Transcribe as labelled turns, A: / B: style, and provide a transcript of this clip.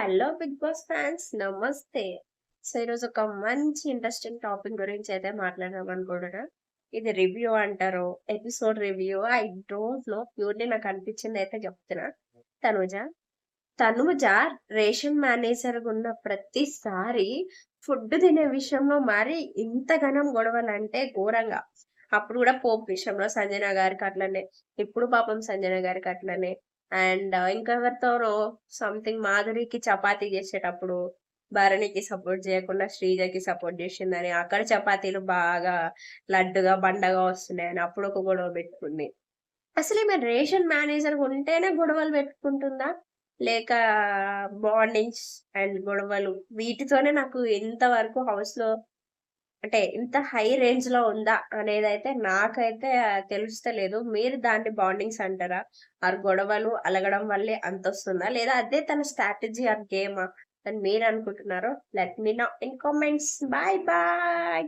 A: Hello big boss fans నమస్తే. So, ఈరోజు ఒక మంచి ఇంట్రెస్టింగ్ టాపిక్ గురించి అయితే మాట్లాడదాం అనుకుంటున్నా. ఇది రివ్యూ అంటారో, episode review I don't know. Purely నాకు అనిపించింది అయితే చెప్తున్నా. తనూజ, తనూజ రేషన్ మేనేజర్‌గా ఉన్న ప్రతిసారి ఫుడ్ తినే విషయంలో మరి ఇంతగనం గొడవలంటే ఘోరంగా. అప్పుడు కూడా పోపు విషయంలో సంజన గారికి అట్లనే. ఇప్పుడు పాపం సంజన గారికి అట్లనే. అండ్ ఇంకెవరితోనో సంథింగ్ మాధురికి చపాతీ చేసేటప్పుడు భరణికి సపోర్ట్ చేయకుండా శ్రీజకి సపోర్ట్ చేసిందని, అక్కడ చపాతీలు బాగా లడ్డుగా, బండగా వస్తున్నాయని అప్పుడు ఒక గొడవ పెట్టుకుంది. అసలు ఈమె రేషన్ మేనేజర్‌గా ఉంటేనే గొడవలు పెట్టుకుంటుందా? లేక బాండింగ్స్ అండ్ గొడవలు వీటితోనే నాకు ఇంతవరకు హౌస్‌లో అంటే ఇంత హై రేంజ్‌లో ఉందా అనేదైతే నాకైతే తెలుస్తలేదు. మీరు దాన్ని బాండింగ్స్ అంటారా? ఆర్ గొడవలు అలగడం వల్లే అంతొస్తుందా? లేదా అదే తన స్ట్రాటజీ ఆర్ గేమా అని మీరనుకుంటున్నారో let me know in comments. Bye bye.